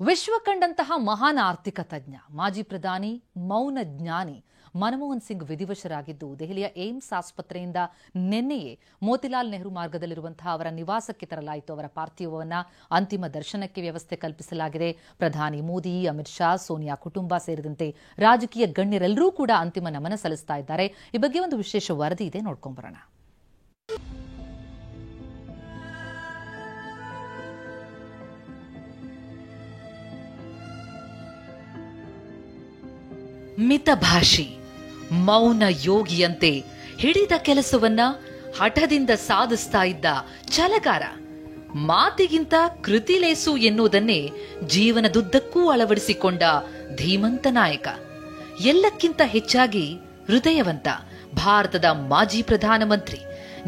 ವಿಶ್ವ ಕಂಡಂತಹ ಮಹಾನ್ ಆರ್ಥಿಕ ತಜ್ಞ ಮಾಜಿ ಪ್ರಧಾನಿ ಮೌನ ಜ್ಞಾನಿ ಮನಮೋಹನ್ ಸಿಂಗ್ ವಿಧಿವಶರಾಗಿದ್ದು ದೆಹಲಿಯ ಏಮ್ಸ್ ಆಸ್ಪತ್ರೆಯಿಂದ ನಿನ್ನೆಯೇ ಮೋತಿಲಾಲ್ ನೆಹರು ಮಾರ್ಗದಲ್ಲಿರುವಂತಹ ಅವರ ನಿವಾಸಕ್ಕೆ ತರಲಾಯಿತು. ಅವರ ಪಾರ್ಥಿವವನ್ನು ಅಂತಿಮ ದರ್ಶನಕ್ಕೆ ವ್ಯವಸ್ಥೆ ಕಲ್ಪಿಸಲಾಗಿದೆ. ಪ್ರಧಾನಿ ಮೋದಿ, ಅಮಿತ್ ಶಾ, ಸೋನಿಯಾ ಕುಟುಂಬ ಸೇರಿದಂತೆ ರಾಜಕೀಯ ಗಣ್ಯರೆಲ್ಲರೂ ಕೂಡ ಅಂತಿಮ ನಮನ ಸಲ್ಲಿಸ್ತಾ ಇದ್ದಾರೆ. ಈ ಬಗ್ಗೆ ಒಂದು ವಿಶೇಷ ವರದಿ ಇದೆ, ನೋಡ್ಕೊಂಡು ಬರೋಣ. ಮಿತಭಾಷಿ, ಮೌನ ಯೋಗಿಯಂತೆ ಹಿಡಿದ ಕೆಲಸವನ್ನ ಹಠದಿಂದ ಸಾಧಿಸ್ತಾ ಇದ್ದ ಛಲಗಾರ, ಮಾತಿಗಿಂತ ಕೃತಿಲೇಸು ಎನ್ನುವುದನ್ನೇ ಜೀವನದುದ್ದಕ್ಕೂ ಅಳವಡಿಸಿಕೊಂಡ ಧೀಮಂತ ನಾಯಕ, ಎಲ್ಲಕ್ಕಿಂತ ಹೆಚ್ಚಾಗಿ ಹೃದಯವಂತ ಭಾರತದ ಮಾಜಿ ಪ್ರಧಾನಮಂತ್ರಿ,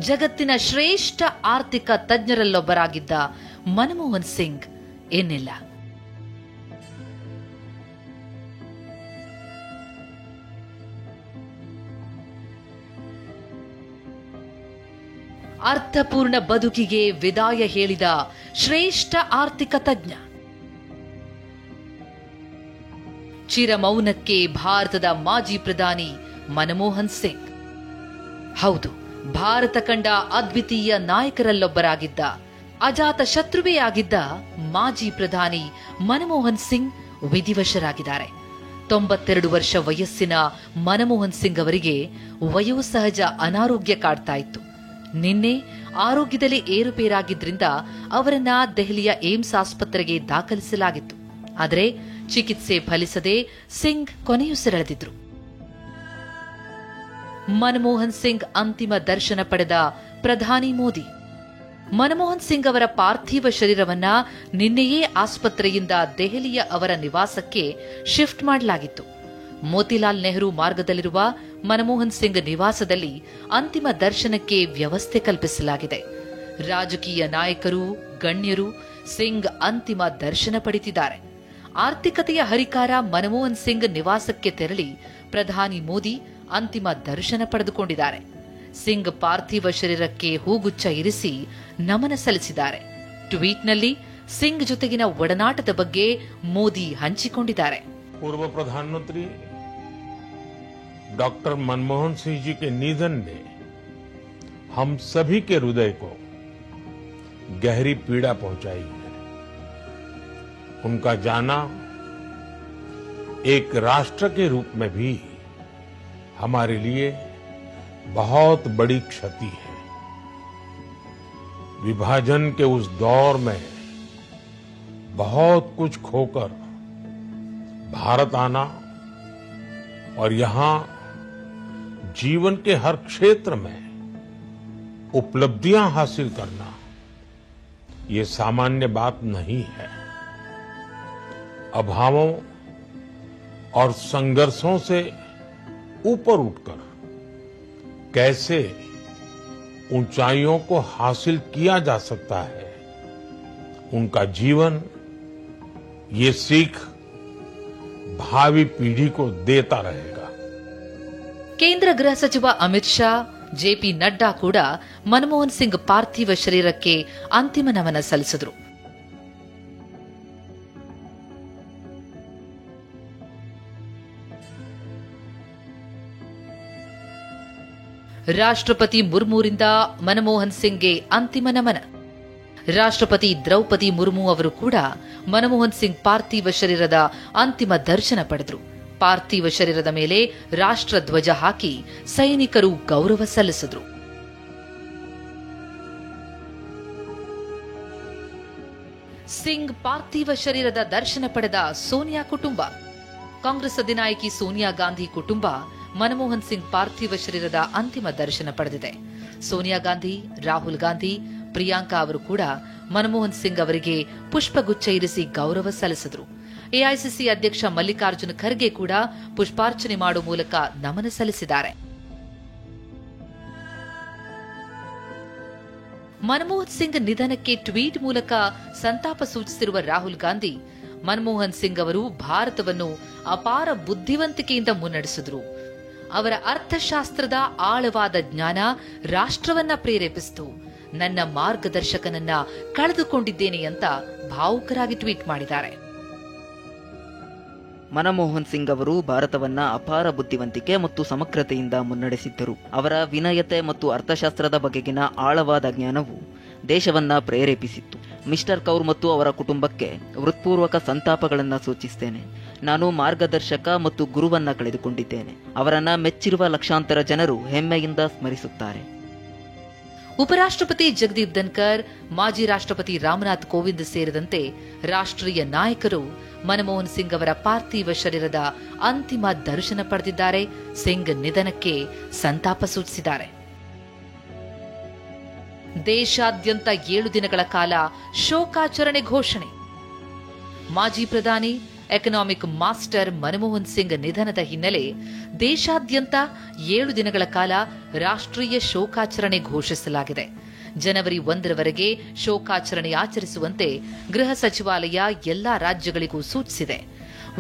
ಜಗತ್ತಿನ ಶ್ರೇಷ್ಠ ಆರ್ಥಿಕ ತಜ್ಞರಲ್ಲೊಬ್ಬರಾಗಿದ್ದ ಮನಮೋಹನ್ ಸಿಂಗ್ ಎನ್ನಿಲ್ಲ. ಅರ್ಥಪೂರ್ಣ ಬದುಕಿಗೆ ವಿದಾಯ ಹೇಳಿದ ಶ್ರೇಷ್ಠ ಆರ್ಥಿಕ ತಜ್ಞ, ಚಿರಮೌನಕ್ಕೆ ಭಾರತದ ಮಾಜಿ ಪ್ರಧಾನಿ ಮನಮೋಹನ್ ಸಿಂಗ್. ಹೌದು, ಭಾರತ ಕಂಡ ಅದ್ವಿತೀಯ ನಾಯಕರಲ್ಲೊಬ್ಬರಾಗಿದ್ದ, ಅಜಾತ ಶತ್ರುವೇ ಆಗಿದ್ದ ಮಾಜಿ ಪ್ರಧಾನಿ ಮನಮೋಹನ್ ಸಿಂಗ್ ವಿಧಿವಶರಾಗಿದ್ದಾರೆ. 92 ವರ್ಷ ವಯಸ್ಸಿನ ಮನಮೋಹನ್ ಸಿಂಗ್ ಅವರಿಗೆ ವಯೋಸಹಜ ಅನಾರೋಗ್ಯ ಕಾಡ್ತಾ ಇತ್ತು. ನಿನ್ನೆ ಆರೋಗ್ಯದಲ್ಲಿ ಏರುಪೇರಾಗಿದ್ರಿಂದ ಅವರನ್ನ ದೆಹಲಿಯ ಏಮ್ಸ್ ಆಸ್ಪತ್ರೆಗೆ ದಾಖಲಿಸಲಾಗಿತ್ತು. ಆದರೆ ಚಿಕಿತ್ಸೆ ಫಲಿಸದೆ ಸಿಂಗ್ ಕೊನೆಯುಸಿರೆಳೆದಿದ್ರು. ಮನಮೋಹನ್ ಸಿಂಗ್ ಅಂತಿಮ ದರ್ಶನ ಪಡೆದ ಪ್ರಧಾನಿ ಮೋದಿ, ಮನಮೋಹನ್ ಸಿಂಗ್ ಅವರ ಪಾರ್ಥಿವ ಶರೀರವನ್ನ ನಿನ್ನೆಯೇ ಆಸ್ಪತ್ರೆಯಿಂದ ದೆಹಲಿಯ ಅವರ ನಿವಾಸಕ್ಕೆ ಶಿಫ್ಟ್ ಮಾಡಲಾಗಿತ್ತು. ಮೋತಿಲಾಲ್ ನೆಹರು ಮಾರ್ಗದಲ್ಲಿರುವ ಮನಮೋಹನ್ ಸಿಂಗ್ ನಿವಾಸದಲ್ಲಿ ಅಂತಿಮ ದರ್ಶನಕ್ಕೆ ವ್ಯವಸ್ಥೆ ಕಲ್ಪಿಸಲಾಗಿದೆ. ರಾಜಕೀಯ ನಾಯಕರು, ಗಣ್ಯರು ಸಿಂಗ್ ಅಂತಿಮ ದರ್ಶನ ಪಡೆದಿದ್ದಾರೆ. ಆರ್ಥಿಕತೆಯ ಹರಿಕಾರ ಮನಮೋಹನ್ ಸಿಂಗ್ ನಿವಾಸಕ್ಕೆ ತೆರಳಿ ಪ್ರಧಾನಿ ಮೋದಿ ಅಂತಿಮ ದರ್ಶನ ಪಡೆದುಕೊಂಡಿದ್ದಾರೆ. ಸಿಂಗ್ ಪಾರ್ಥಿವ ಶರೀರಕ್ಕೆ ಹೂಗುಚ್ಛ ಇರಿಸಿ ನಮನ ಸಲ್ಲಿಸಿದ್ದಾರೆ. ಟ್ವೀಟ್ನಲ್ಲಿ ಸಿಂಗ್ ಜೊತೆಗಿನ ಒಡನಾಟದ ಬಗ್ಗೆ ಮೋದಿ ಹಂಚಿಕೊಂಡಿದ್ದಾರೆ. पूर्व प्रधानमंत्री डॉक्टर मनमोहन सिंह जी के निधन ने हम सभी के हृदय को गहरी पीड़ा पहुंचाई है. उनका जाना एक राष्ट्र के रूप में भी हमारे लिए बहुत बड़ी क्षति है. विभाजन के उस दौर में बहुत कुछ खोकर भारत आना और यहां जीवन के हर क्षेत्र में उपलब्धियां हासिल करना ये सामान्य बात नहीं है. अभावों और संघर्षों से ऊपर उठकर कैसे ऊंचाइयों को हासिल किया जा सकता है, उनका जीवन ये सीख भावी पीढ़ी को देता रहेगा. ಕೇಂದ್ರ ಗೃಹ ಸಚಿವ ಅಮಿತ್ ಶಾ, ಜೆಪಿ ನಡ್ಡಾ ಕೂಡ ಮನಮೋಹನ್ ಸಿಂಗ್ ಪಾರ್ಥಿವ ಶರೀರಕ್ಕೆ ಅಂತಿಮ ನಮನ ಸಲ್ಲಿಸಿದರು. ರಾಷ್ಟ್ರಪತಿ ಮುರ್ಮುರಿಂದ ಮನಮೋಹನ್ ಸಿಂಗ್ಗೆ ಅಂತಿಮ ನಮನ. ರಾಷ್ಟ್ರಪತಿ ದ್ರೌಪದಿ ಮುರ್ಮು ಅವರು ಕೂಡ ಮನಮೋಹನ್ ಸಿಂಗ್ ಪಾರ್ಥಿವ ಶರೀರದ ಅಂತಿಮ ದರ್ಶನ ಪಡೆದರು. ಪಾರ್ಥಿವ ಶರೀರದ ಮೇಲೆ ರಾಷ್ಟ್ರ ಧ್ವಜ ಹಾಕಿ ಸೈನಿಕರು ಗೌರವ ಸಲ್ಲಿಸಿದರು. ಸಿಂಗ್ ಪಾರ್ಥಿವ ಶರೀರದ ದರ್ಶನ ಪಡೆದ ಸೋನಿಯಾ ಕುಟುಂಬ. ಕಾಂಗ್ರೆಸ್ ಅಧಿನಾಯಕಿ ಸೋನಿಯಾ ಗಾಂಧಿ ಕುಟುಂಬ ಮನಮೋಹನ್ ಸಿಂಗ್ ಪಾರ್ಥಿವ ಶರೀರದ ಅಂತಿಮ ದರ್ಶನ ಪಡೆದಿದೆ. ಸೋನಿಯಾ ಗಾಂಧಿ, ರಾಹುಲ್ ಗಾಂಧಿ, ಪ್ರಿಯಾಂಕಾ ಅವರು ಕೂಡ ಮನಮೋಹನ್ ಸಿಂಗ್ ಅವರಿಗೆ ಪುಷ್ಪಗುಚ್ಛ ಇರಿಸಿ ಗೌರವ ಸಲ್ಲಿಸಿದರು. ಎಐಸಿಸಿ ಅಧ್ಯಕ್ಷ ಮಲ್ಲಿಕಾರ್ಜುನ ಖರ್ಗೆ ಕೂಡ ಪುಷ್ಪಾರ್ಚನೆ ಮಾಡುವ ಮೂಲಕ ನಮನ ಸಲ್ಲಿಸಿದ್ದಾರೆ. ಮನಮೋಹನ್ ಸಿಂಗ್ ನಿಧನಕ್ಕೆ ಟ್ವೀಟ್ ಮೂಲಕ ಸಂತಾಪ ಸೂಚಿಸಿರುವ ರಾಹುಲ್ ಗಾಂಧಿ, ಮನಮೋಹನ್ ಸಿಂಗ್ ಅವರು ಭಾರತವನ್ನು ಅಪಾರ ಬುದ್ಧಿವಂತಿಕೆಯಿಂದ ಮುನ್ನಡೆಸಿದರು. ಅವರ ಅರ್ಥಶಾಸ್ತ್ರದ ಆಳವಾದ ಜ್ಞಾನ ರಾಷ್ಟ್ರವನ್ನ ಪ್ರೇರೇಪಿಸಿತು. ನನ್ನ ಮಾರ್ಗದರ್ಶಕನನ್ನ ಕಳೆದುಕೊಂಡಿದ್ದೇನೆ ಅಂತ ಭಾವುಕರಾಗಿ ಟ್ವೀಟ್ ಮಾಡಿದ್ದಾರೆ. ಮನಮೋಹನ್ ಸಿಂಗ್ ಅವರು ಭಾರತವನ್ನ ಅಪಾರ ಬುದ್ಧಿವಂತಿಕೆ ಮತ್ತು ಸಮಗ್ರತೆಯಿಂದ ಮುನ್ನಡೆಸಿದ್ದರು. ಅವರ ವಿನಯತೆ ಮತ್ತು ಅರ್ಥಶಾಸ್ತ್ರದ ಬಗೆಗಿನ ಆಳವಾದ ಜ್ಞಾನವು ದೇಶವನ್ನ ಪ್ರೇರೇಪಿಸಿತ್ತು. ಮಿಸ್ಟರ್ ಕೌರ್ ಮತ್ತು ಅವರ ಕುಟುಂಬಕ್ಕೆ ಹೃತ್ಪೂರ್ವಕ ಸಂತಾಪಗಳನ್ನು ಸೂಚಿಸುತ್ತೇನೆ. ನಾನು ಮಾರ್ಗದರ್ಶಕ ಮತ್ತು ಗುರುವನ್ನ ಕಳೆದುಕೊಂಡಿದ್ದೇನೆ. ಅವರನ್ನ ಮೆಚ್ಚಿರುವ ಲಕ್ಷಾಂತರ ಜನರು ಹೆಮ್ಮೆಯಿಂದ ಸ್ಮರಿಸುತ್ತಾರೆ. ಉಪರಾಷ್ಟ್ರಪತಿ ಜಗದೀಪ್ ಧನ್ಕರ್, ಮಾಜಿ ರಾಷ್ಟ್ರಪತಿ ರಾಮನಾಥ್ ಕೋವಿಂದ್ ಸೇರಿದಂತೆ ರಾಷ್ಟ್ರೀಯ ನಾಯಕರು ಮನಮೋಹನ್ ಸಿಂಗ್ ಅವರ ಪಾರ್ಥಿವ ಶರೀರದ ಅಂತಿಮ ದರ್ಶನ ಪಡೆದಿದ್ದಾರೆ. ಸಿಂಗ್ ನಿಧನಕ್ಕೆ ಸಂತಾಪ ಸೂಚಿಸಿದ್ದಾರೆ. ದೇಶಾದ್ಯಂತ 7 ದಿನಗಳ ಕಾಲ ಶೋಕಾಚರಣೆ ಘೋಷಣೆ. ಮಾಜಿ ಪ್ರಧಾನಿ, ಎಕನಾಮಿಕ್ ಮಾಸ್ಟರ್ ಮನಮೋಹನ್ ಸಿಂಗ್ ನಿಧನದ ಹಿನ್ನೆಲೆ ದೇಶಾದ್ಯಂತ 7 ದಿನಗಳ ಕಾಲ ರಾಷ್ಟ್ರೀಯ ಶೋಕಾಚರಣೆ ಘೋಷಿಸಲಾಗಿದೆ. ಜನವರಿ 1ರವರೆಗೆ ಶೋಕಾಚರಣೆ ಆಚರಿಸುವಂತೆ ಗೃಹ ಸಚಿವಾಲಯ ಎಲ್ಲಾ ರಾಜ್ಯಗಳಿಗೂ ಸೂಚಿಸಿದೆ.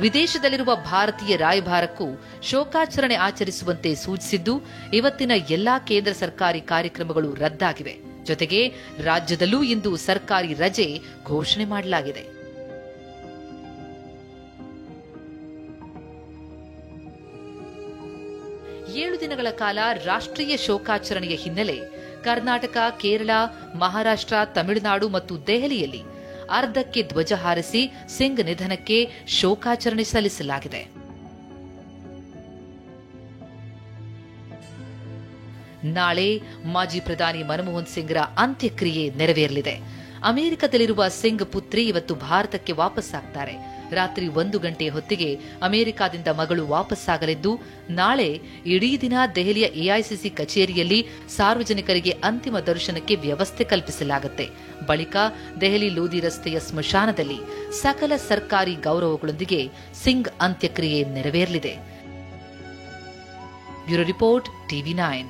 ವಿದೇಶದಲ್ಲಿರುವ ಭಾರತೀಯ ರಾಯಭಾರಕ್ಕೂ ಶೋಕಾಚರಣೆ ಆಚರಿಸುವಂತೆ ಸೂಚಿಸಿದ್ದು, ಇವತ್ತಿನ ಎಲ್ಲಾ ಕೇಂದ್ರ ಸರ್ಕಾರಿ ಕಾರ್ಯಕ್ರಮಗಳು ರದ್ದಾಗಿವೆ. ಜೊತೆಗೆ ರಾಜ್ಯದಲ್ಲೂ ಇಂದು ಸರ್ಕಾರಿ ರಜೆ ಘೋಷಣೆ ಮಾಡಲಾಗಿದೆ. ಏಳು ದಿನಗಳ ಕಾಲ ರಾಷ್ಟ್ರೀಯ ಶೋಕಾಚರಣೆಯ ಹಿನ್ನೆಲೆ ಕರ್ನಾಟಕ, ಕೇರಳ, ಮಹಾರಾಷ್ಟ್ರ, ತಮಿಳುನಾಡು ಮತ್ತು ದೆಹಲಿಯಲ್ಲಿ ಅರ್ಧಕ್ಕೆ ಧ್ವಜ ಹಾರಿಸಿ ಸಿಂಗ್ ನಿಧನಕ್ಕೆ ಶೋಕಾಚರಣೆ ಸಲ್ಲಿಸಲಾಗಿದೆ. ನಾಳೆ ಮಾಜಿ ಪ್ರಧಾನಿ ಮನಮೋಹನ್ ಸಿಂಗ್ರ ಅಂತ್ಯಕ್ರಿಯೆ ನೆರವೇರಲಿದೆ. ಅಮೆರಿಕದಲ್ಲಿರುವ ಸಿಂಗ್ ಪುತ್ರಿ ಇವತ್ತು ಭಾರತಕ್ಕೆ ವಾಪಸ್ಸಾಗ್ತಾರೆ. ರಾತ್ರಿ 1 ಗಂಟೆಯ ಹೊತ್ತಿಗೆ ಅಮೆರಿಕಾದಿಂದ ಮಗಳು ವಾಪಸ್ಸಾಗಲಿದ್ದು, ನಾಳೆ ಇಡೀ ದಿನ ದೆಹಲಿಯ ಎಐಸಿಸಿ ಕಚೇರಿಯಲ್ಲಿ ಸಾರ್ವಜನಿಕರಿಗೆ ಅಂತಿಮ ದರ್ಶನಕ್ಕೆ ವ್ಯವಸ್ಥೆ ಕಲ್ಪಿಸಲಾಗುತ್ತೆ. ಬಳಿಕ ದೆಹಲಿ ಲೋಧಿ ರಸ್ತೆಯ ಸ್ಮಶಾನದಲ್ಲಿ ಸಕಲ ಸರ್ಕಾರಿ ಗೌರವಗಳೊಂದಿಗೆ ಸಿಂಗ್ ಅಂತ್ಯಕ್ರಿಯೆ ನೆರವೇರಲಿದೆ. Bureau report, TV9.